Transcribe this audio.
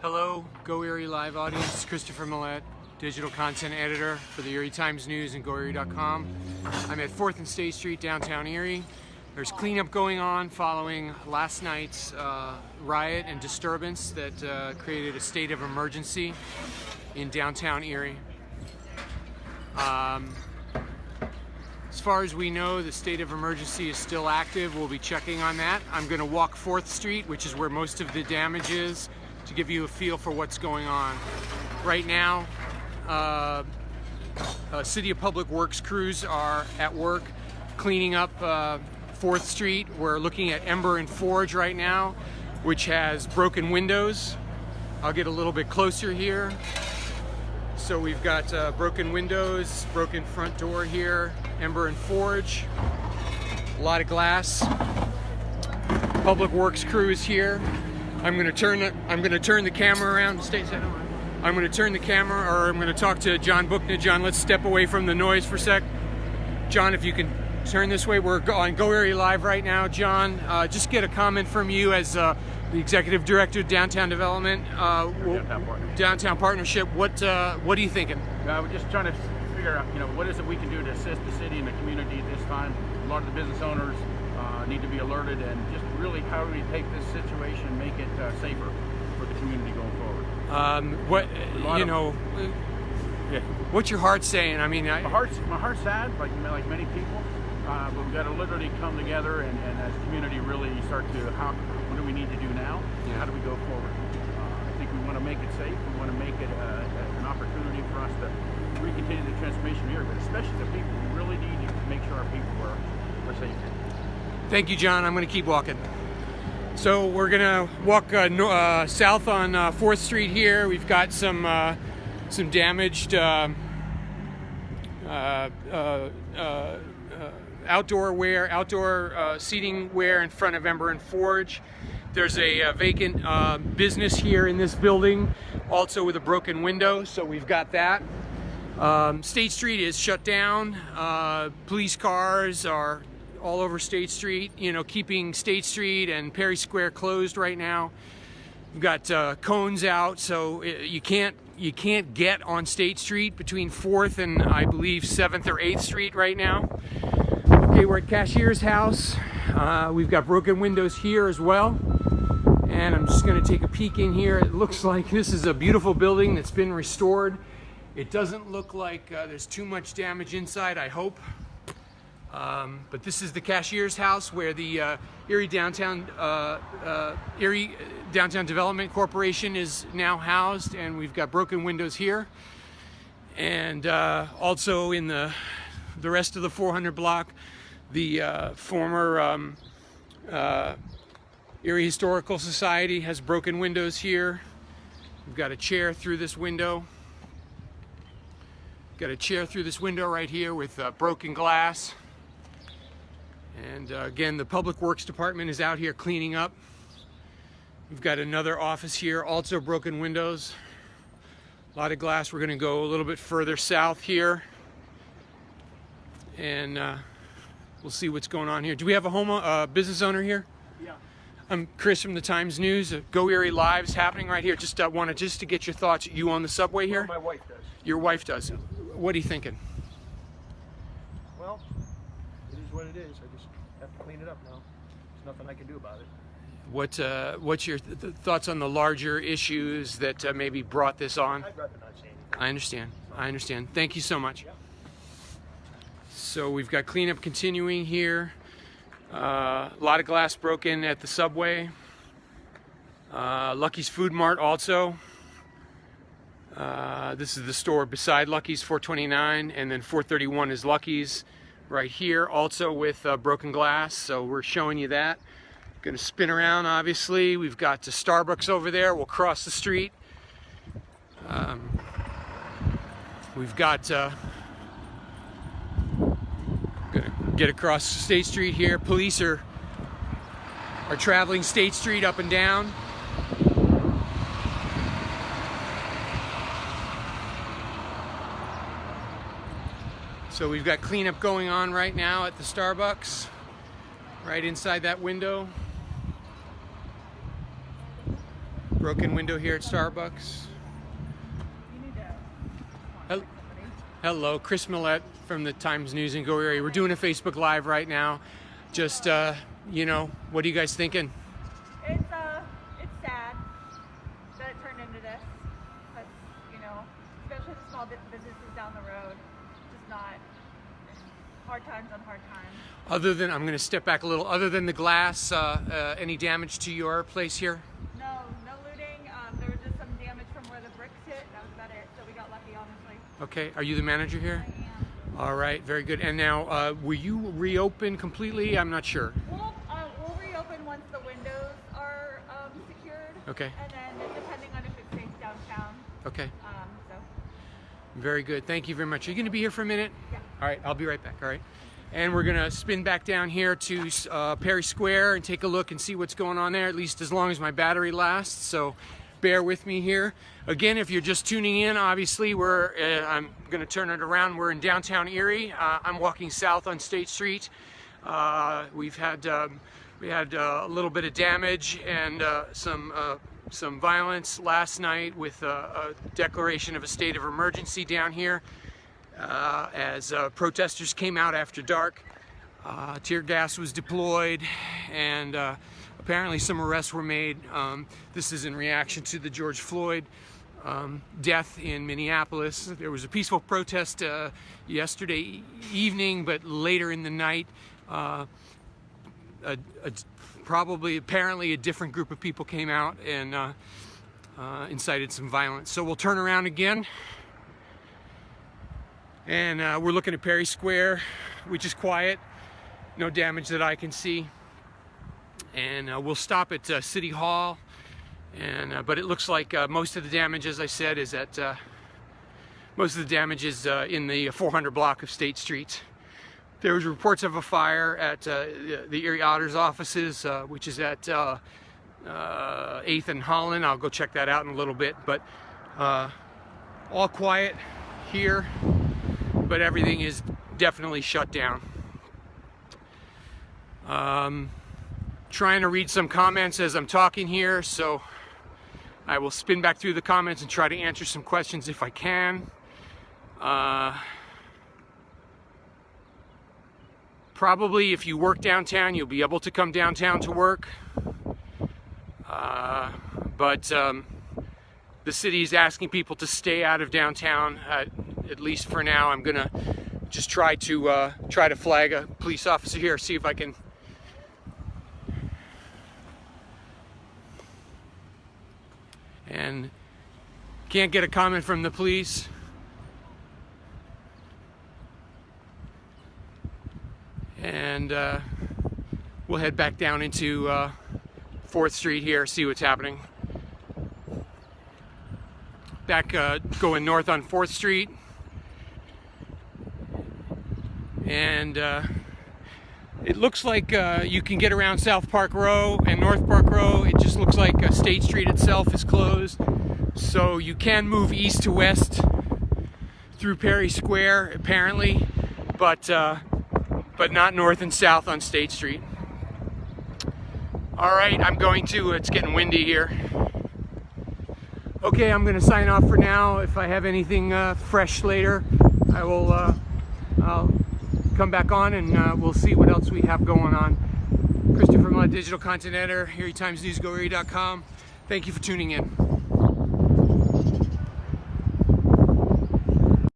Hello, Go Erie Live audience. Christopher Millette, digital content editor for the Erie Times-News and GoErie.com. I'm at 4th and State Street, downtown Erie. There's cleanup going on following last night's riot and disturbance that created a state of emergency in downtown Erie. As far as we know, the state of emergency is still active. We'll be checking on that. I'm going to walk 4th Street, which is where most of the damage is, to give you a feel for what's going on. Right now, City of Public Works crews are at work cleaning up 4th Street. We're looking at Ember and Forge right now, which has broken windows. I'll get a little bit closer here. So we've got broken windows, broken front door here, Ember and Forge, a lot of glass. Public Works crew is here. I'm going to turn the camera around. I'm going to turn the camera, or I'm going to talk to John Bookna. John, let's step away from the noise for a sec. John, if you can turn this way. We're on Go Erie Live right now. John, just get a comment from you as the Executive Director of Downtown Development, Downtown Partnership. What are you thinking? We're just trying to figure out, what is it we can do to assist the city and the community at this time. A lot of the business owners need to be alerted, and just really how do we take this situation and make it safer for the community going forward. What's your heart saying? I mean, my heart's sad, like many people, but we've got to literally come together and as a community really start to, what do we need to do now? Yeah. How do we go forward? I think we want to make it safe. We want to make it an opportunity for us to continue the transformation here, but especially the people. We really need to make sure our people are safe. Thank you, John. I'm going to keep walking. So we're going to walk south on 4th Street here. We've got some damaged outdoor seating wear in front of Ember and Forge. There's a vacant business here in this building, also with a broken window, so we've got that. State Street is shut down. Police cars are all over State Street, keeping State Street and Perry Square closed right now. We've got cones out, so you can't get on State Street between 4th and I believe 7th or 8th Street right now. Okay, we're at Cashier's house. We've got broken windows here as well. And I'm just going to take a peek in here. It looks like this is a beautiful building that's been restored. It doesn't look like there's too much damage inside, I hope. But this is the Cashier's house where the Erie Downtown Development Corporation is now housed, and we've got broken windows here. And also in the rest of the 400 block, the former Erie Historical Society has broken windows here. We've got a chair through this window. Got a chair through this window right here with broken glass. And again, the Public Works Department is out here cleaning up. We've got another office here, also broken windows. A lot of glass. We're going to go a little bit further south here. And we'll see what's going on here. Do we have a business owner here? Yeah. I'm Chris from the Times-News. Go Erie Live's happening right here. Just wanted to get your thoughts. You on the subway here? Well, my wife does. Your wife does. What are you thinking? Well, it is what it is. I just have to clean it up now. There's nothing I can do about it. What's your thoughts on the larger issues that maybe brought this on? I'd rather not say anything. I understand. Thank you so much. Yeah. So we've got cleanup continuing here. A lot of glass broken at the subway. Lucky's Food Mart also. This is the store beside Lucky's, 429, and then 431 is Lucky's right here, also with broken glass. So we're showing you that. Going to spin around, obviously. We've got the Starbucks over there. We'll cross the street. We've got gonna get across State Street here. Police are traveling State Street up and down. So we've got cleanup going on right now at the Starbucks, right inside that window. Broken window here at Starbucks. Hello, Chris Millette from the Times-News in Erie. We're doing a Facebook Live right now. Just, you know, what are you guys thinking? It's sad that it turned into this. But, you know, especially the small businesses down the road, just not hard times on hard times. Other than, I'm going to step back a little, other than the glass, any damage to your place here? No looting. There was just some damage from where the bricks hit. That was about it. So we got lucky, honestly. Okay, are you the manager here? I am. All right, very good. And now, will you reopen completely? I'm not sure. We'll reopen once the windows are secured. Okay. And then depending on if it's safe downtown. Okay. So. Very good. Thank you very much. Are you going to be here for a minute? Yeah. All right, I'll be right back. All right. And we're going to spin back down here to Perry Square and take a look and see what's going on there, at least as long as my battery lasts. So bear with me here. Again, if you're just tuning in, obviously I'm going to turn it around. We're in downtown Erie. I'm walking south on State Street. We had a little bit of damage and some violence last night with a declaration of a state of emergency down here as protesters came out after dark. Tear gas was deployed and apparently some arrests were made. This is in reaction to the George Floyd death in Minneapolis. There was a peaceful protest yesterday evening, but later in the night, apparently a different group of people came out and incited some violence. So we'll turn around again, and we're looking at Perry Square, which is quiet, no damage that I can see. And we'll stop at City Hall, and but it looks like most of the damage, as I said, is at most of the damage is in the 400 block of State Street. There was reports of a fire at the Erie Auditor's offices, which is at 8th and Holland. I'll go check that out in a little bit, but all quiet here, but everything is definitely shut down. Trying to read some comments as I'm talking here, so I will spin back through the comments and try to answer some questions if I can. Probably if you work downtown, you'll be able to come downtown to work. But the city is asking people to stay out of downtown, at least for now. I'm gonna just try to flag a police officer here, see if I can. And can't get a comment from the police. And we'll head back down into 4th Street here, see what's happening. Back going north on 4th Street. And it looks like you can get around South Park Row and North Park Row. It just looks like State Street itself is closed. So you can move east to west through Perry Square, apparently, but not north and south on State Street. All right, it's getting windy here. Okay, I'm gonna sign off for now. If I have anything fresh later, I'll come back on and we'll see what else we have going on. Christopher Millet, digital content editor, Erie Times-News, GoErie.com. Thank you for tuning in.